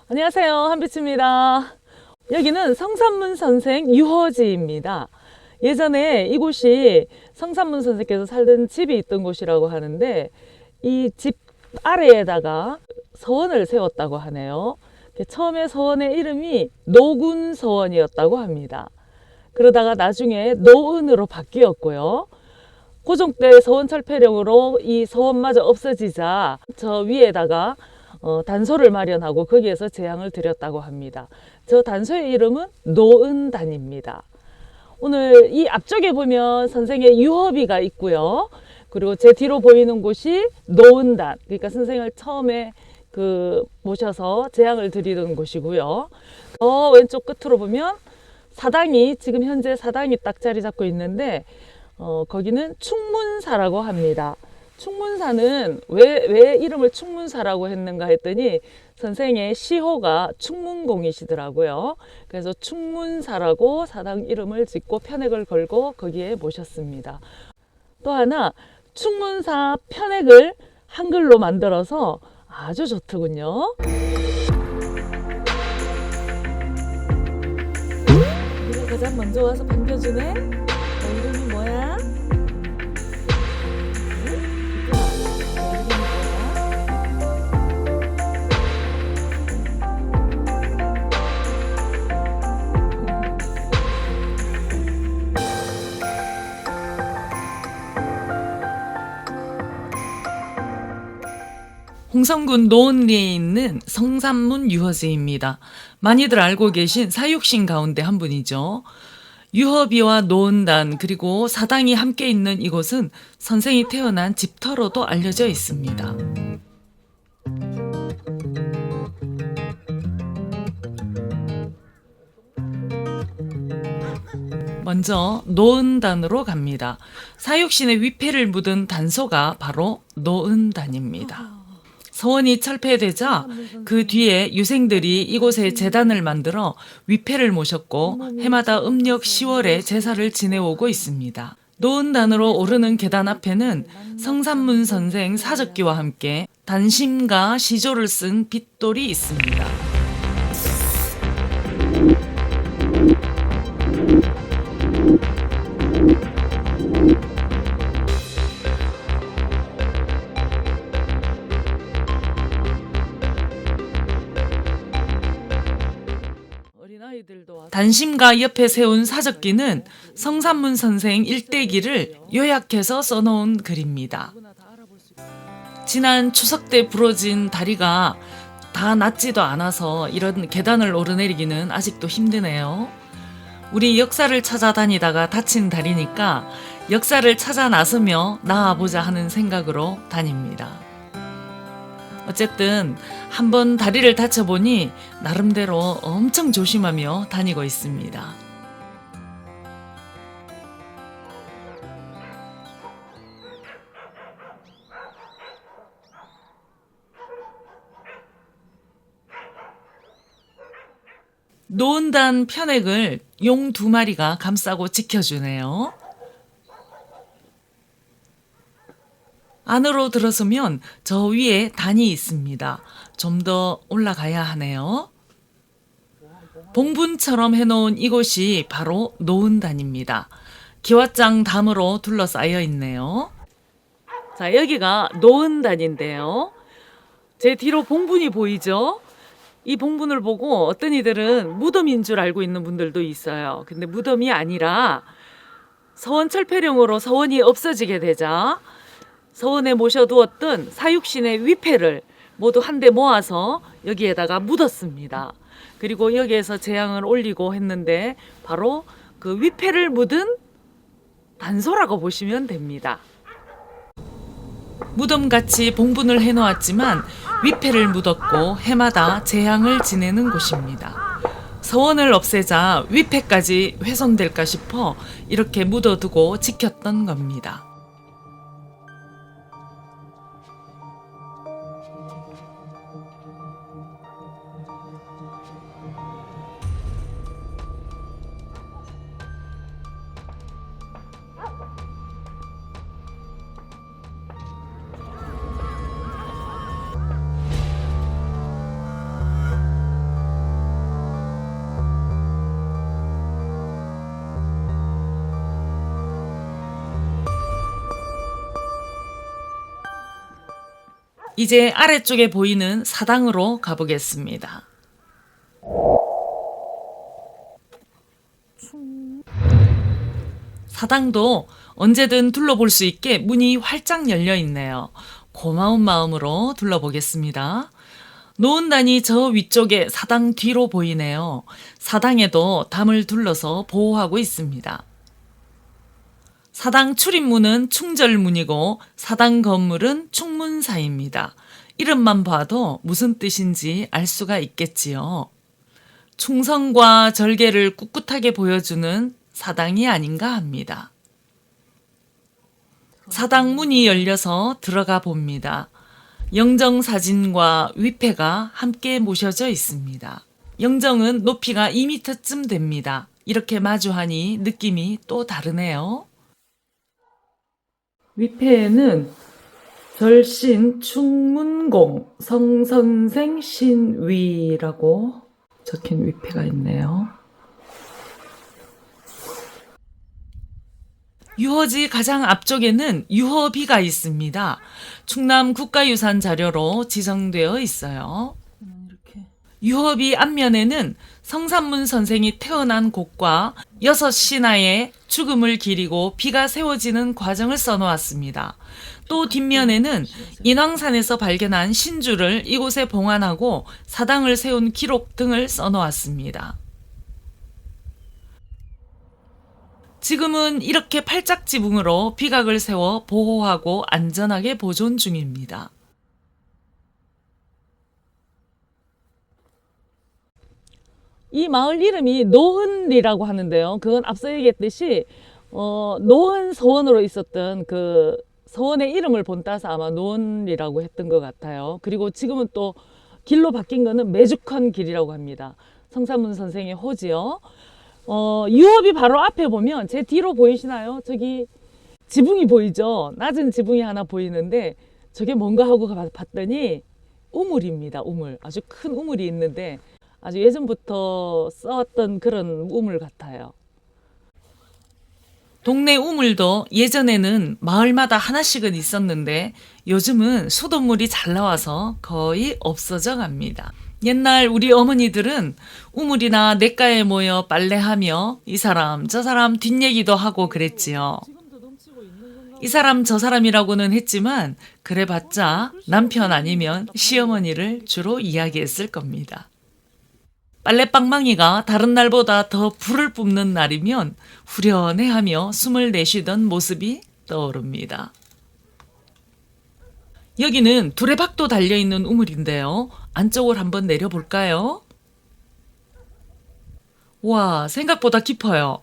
안녕하세요. 한빛입니다. 여기는 성산문 선생 유허지입니다. 예전에 이곳이 성산문 선생께서 살던 집이 있던 곳이라고 하는데 이 집 아래에다가 서원을 세웠다고 하네요. 처음에 서원의 이름이 노군서원이었다고 합니다. 그러다가 나중에 노은으로 바뀌었고요. 고종 때 서원철폐령으로 이 서원마저 없어지자 저 위에다가 단소를 마련하고 거기에서 제향을 드렸다고 합니다. 저 단소의 이름은 노은단입니다. 오늘 이 앞쪽에 보면 선생의 유허비가 있고요. 그리고 제 뒤로 보이는 곳이 노은단, 그러니까 선생을 처음에 모셔서 제향을 드리던 곳이고요. 저 왼쪽 끝으로 보면 사당이, 지금 현재 사당이 딱 자리 잡고 있는데 거기는 충문사라고 합니다. 충문사는 왜 이름을 충문사라고 했는가 했더니 선생의 시호가 충문공이시더라고요. 그래서 충문사라고 사당 이름을 짓고 편액을 걸고 거기에 모셨습니다. 또 하나 충문사 편액을 한글로 만들어서 아주 좋더군요. 우리가 가장 먼저 와서 반겨주네. 너 이름이 뭐야? 홍성군 노은리에 있는 성산문 유허지입니다. 많이들 알고 계신 사육신 가운데 한 분이죠. 유허비와 노은단 그리고 사당이 함께 있는 이곳은 선생이 태어난 집터로도 알려져 있습니다. 먼저 노은단으로 갑니다. 사육신의 위패를 묻은 단소가 바로 노은단입니다. 서원이 철폐되자 그 뒤에 유생들이 이곳에 제단을 만들어 위패를 모셨고 해마다 음력 10월에 제사를 지내오고 있습니다. 노은단으로 오르는 계단 앞에는 성산문 선생 사적기와 함께 단심과 시조를 쓴 빗돌이 있습니다. 단심가 옆에 세운 사적기는 성산문 선생 일대기를 요약해서 써놓은 글입니다. 지난 추석 때 부러진 다리가 다 낫지도 않아서 이런 계단을 오르내리기는 아직도 힘드네요. 우리 역사를 찾아다니다가 다친 다리니까 역사를 찾아 나서며 나아보자 하는 생각으로 다닙니다. 어쨌든 한번 다리를 다쳐보니 나름대로 엄청 조심하며 다니고 있습니다. 노은단 편액을 용 2마리가 감싸고 지켜주네요. 안으로 들어서면 저 위에 단이 있습니다. 좀 더 올라가야 하네요. 봉분처럼 해놓은 이곳이 바로 노은단입니다. 기왓장 담으로 둘러싸여 있네요. 자, 여기가 노은단인데요. 제 뒤로 봉분이 보이죠? 이 봉분을 보고 어떤 이들은 무덤인 줄 알고 있는 분들도 있어요. 근데 무덤이 아니라 서원철폐령으로 서원이 없어지게 되자 서원에 모셔두었던 사육신의 위패를 모두 한데 모아서 여기에다가 묻었습니다. 그리고 여기에서 제향을 올리고 했는데 바로 그 위패를 묻은 단소라고 보시면 됩니다. 무덤같이 봉분을 해놓았지만 위패를 묻었고 해마다 제향을 지내는 곳입니다. 서원을 없애자 위패까지 훼손될까 싶어 이렇게 묻어두고 지켰던 겁니다. 이제 아래쪽에 보이는 사당으로 가보겠습니다. 사당도 언제든 둘러볼 수 있게 문이 활짝 열려 있네요. 고마운 마음으로 둘러보겠습니다. 노은단이 저 위쪽에 사당 뒤로 보이네요. 사당에도 담을 둘러서 보호하고 있습니다. 사당 출입문은 충절문이고 사당 건물은 충문사입니다. 이름만 봐도 무슨 뜻인지 알 수가 있겠지요. 충성과 절개를 꿋꿋하게 보여주는 사당이 아닌가 합니다. 사당 문이 열려서 들어가 봅니다. 영정사진과 위패가 함께 모셔져 있습니다. 영정은 높이가 2m쯤 됩니다. 이렇게 마주하니 느낌이 또 다르네요. 위패에는 절신 충문공 성선생 신위라고 적힌 위패가 있네요. 유허지 가장 앞쪽에는 유허비가 있습니다. 충남 국가유산 자료로 지정되어 있어요. 유허비 앞면에는 성산문 선생이 태어난 곳과 6신하의 죽음을 기리고 비가 세워지는 과정을 써놓았습니다. 또 뒷면에는 인왕산에서 발견한 신주를 이곳에 봉안하고 사당을 세운 기록 등을 써놓았습니다. 지금은 이렇게 팔짝 지붕으로 비각을 세워 보호하고 안전하게 보존 중입니다. 이 마을 이름이 노은리라고 하는데요. 그건 앞서 얘기했듯이 노은 서원으로 있었던 그 서원의 이름을 본따서 아마 노은리라고 했던 것 같아요. 그리고 지금은 또 길로 바뀐 거는 매주컨 길이라고 합니다. 성산문 선생의 호지요. 유업이 바로 앞에 보면 제 뒤로 보이시나요? 저기 지붕이 보이죠? 낮은 지붕이 하나 보이는데 저게 뭔가 하고 봤더니 우물입니다. 우물. 아주 큰 우물이 있는데 아주 예전부터 써왔던 그런 우물 같아요. 동네 우물도 예전에는 마을마다 하나씩은 있었는데 요즘은 수돗물이 잘 나와서 거의 없어져 갑니다. 옛날 우리 어머니들은 우물이나 냇가에 모여 빨래하며 이 사람 저 사람 뒷얘기도 하고 그랬지요. 이 사람 저 사람이라고는 했지만 그래봤자 남편 아니면 시어머니를 주로 이야기했을 겁니다. 빨래방망이가 다른 날보다 더 불을 뿜는 날이면 후련해하며 숨을 내쉬던 모습이 떠오릅니다. 여기는 두레박도 달려있는 우물인데요. 안쪽을 한번 내려볼까요? 와, 생각보다 깊어요.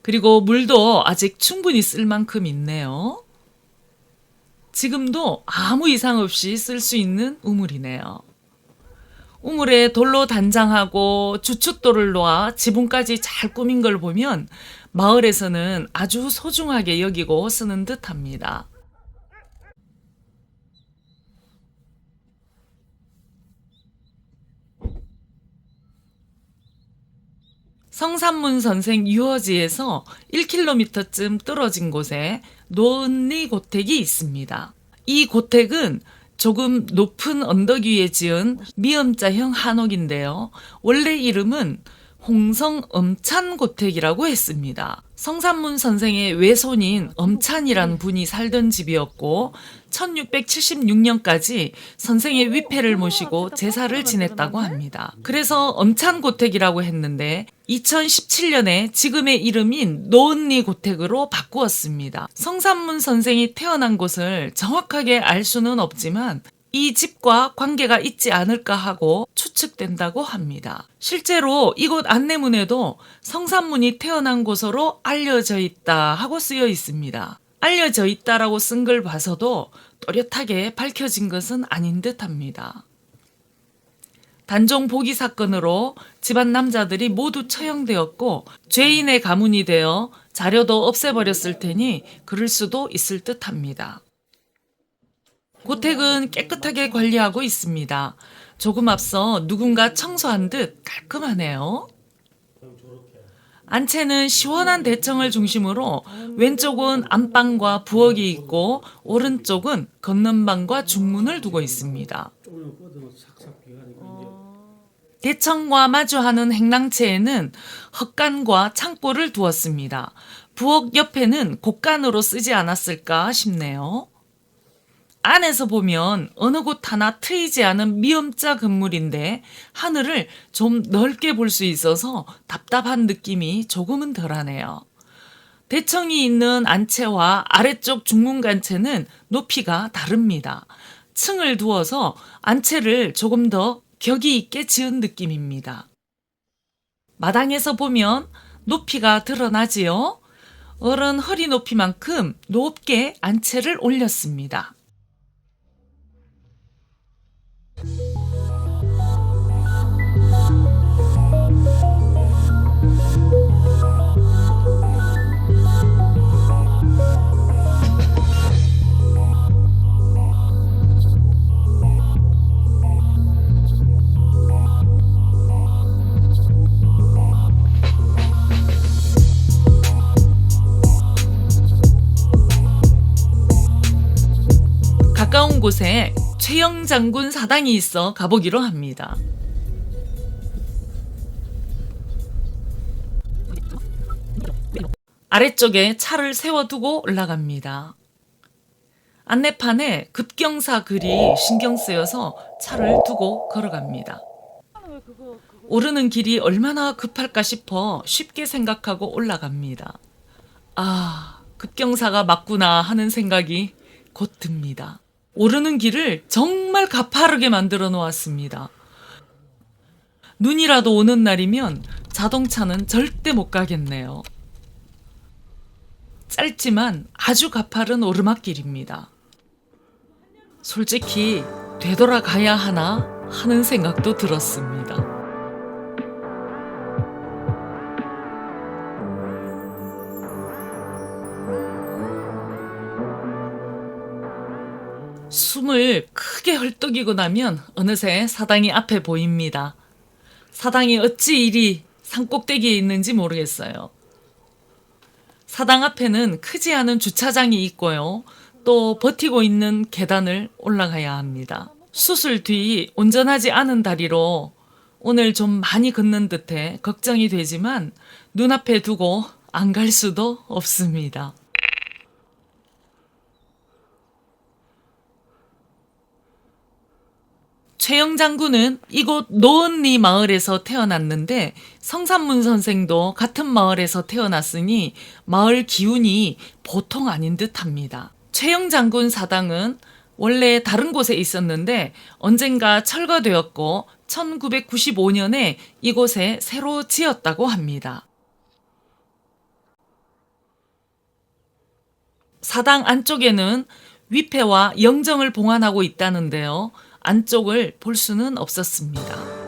그리고 물도 아직 충분히 쓸 만큼 있네요. 지금도 아무 이상 없이 쓸 수 있는 우물이네요. 우물에 돌로 단장하고 주춧돌을 놓아 지붕까지 잘 꾸민 걸 보면 마을에서는 아주 소중하게 여기고 쓰는 듯합니다. 성산문 선생 유허지에서 1km쯤 떨어진 곳에 노은리 고택이 있습니다. 이 고택은 조금 높은 언덕 위에 지은 미음자형 한옥인데요. 원래 이름은 홍성엄찬고택이라고 했습니다. 성산문 선생의 외손인 엄찬이란 분이 살던 집이었고 1676년까지 선생의 위패를 모시고 제사를 지냈다고 합니다. 그래서 엄찬고택이라고 했는데 2017년에 지금의 이름인 노은리 고택으로 바꾸었습니다. 성산문 선생이 태어난 곳을 정확하게 알 수는 없지만 이 집과 관계가 있지 않을까 하고 추측된다고 합니다. 실제로 이곳 안내문에도 성산문이 태어난 곳으로 알려져 있다 하고 쓰여 있습니다. 알려져 있다라고 쓴 걸 봐서도 또렷하게 밝혀진 것은 아닌 듯합니다. 단종 보기 사건으로 집안 남자들이 모두 처형되었고 죄인의 가문이 되어 자료도 없애버렸을 테니 그럴 수도 있을 듯합니다. 고택은 깨끗하게 관리하고 있습니다. 조금 앞서 누군가 청소한 듯 깔끔하네요. 안채는 시원한 대청을 중심으로 왼쪽은 안방과 부엌이 있고 오른쪽은 걷는 방과 중문을 두고 있습니다. 대청과 마주하는 행랑채에는 헛간과 창고를 두었습니다. 부엌 옆에는 곡간으로 쓰지 않았을까 싶네요. 안에서 보면 어느 곳 하나 트이지 않은 미음자 건물인데 하늘을 좀 넓게 볼 수 있어서 답답한 느낌이 조금은 덜하네요. 대청이 있는 안채와 아래쪽 중문간채는 높이가 다릅니다. 층을 두어서 안채를 조금 더 격이 있게 지은 느낌입니다. 마당에서 보면 높이가 드러나지요? 어른 허리 높이만큼 높게 안채를 올렸습니다. 가까운 곳에 최영 장군 사당이 있어 가보기로 합니다. 아래쪽에 차를 세워두고 올라갑니다. 안내판에 급경사 글이 신경 쓰여서 차를 두고 걸어갑니다. 오르는 길이 얼마나 급할까 싶어 쉽게 생각하고 올라갑니다. 아, 급경사가 맞구나 하는 생각이 곧 듭니다. 오르는 길을 정말 가파르게 만들어 놓았습니다. 눈이라도 오는 날이면 자동차는 절대 못 가겠네요. 짧지만 아주 가파른 오르막길입니다. 솔직히 되돌아가야 하나 하는 생각도 들었습니다. 숨을 크게 헐떡이고 나면 어느새 사당이 앞에 보입니다. 사당이 어찌 이리 산꼭대기에 있는지 모르겠어요. 사당 앞에는 크지 않은 주차장이 있고요. 또 버티고 있는 계단을 올라가야 합니다. 수술 뒤 온전하지 않은 다리로 오늘 좀 많이 걷는 듯해 걱정이 되지만 눈앞에 두고 안 갈 수도 없습니다. 최영 장군은 이곳 노은리 마을에서 태어났는데 성산문 선생도 같은 마을에서 태어났으니 마을 기운이 보통 아닌 듯합니다. 최영 장군 사당은 원래 다른 곳에 있었는데 언젠가 철거되었고 1995년에 이곳에 새로 지었다고 합니다. 사당 안쪽에는 위패와 영정을 봉안하고 있다는데요. 안쪽을 볼 수는 없었습니다.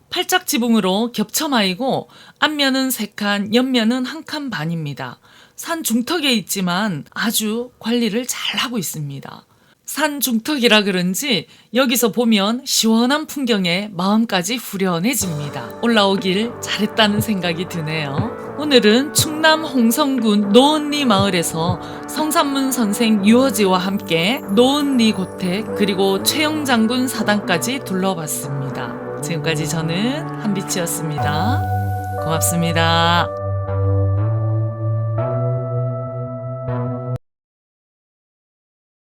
팔짝 지붕으로 겹쳐마이고 앞면은 3칸, 옆면은 1칸 반입니다. 산 중턱에 있지만 아주 관리를 잘하고 있습니다. 산 중턱이라 그런지 여기서 보면 시원한 풍경에 마음까지 후련해집니다. 올라오길 잘했다는 생각이 드네요. 오늘은 충남 홍성군 노은리 마을에서 성산문 선생 유어지와 함께 노은리 고택 그리고 최영 장군 사당까지 둘러봤습니다. 지금까지 저는 한빛이었습니다. 고맙습니다.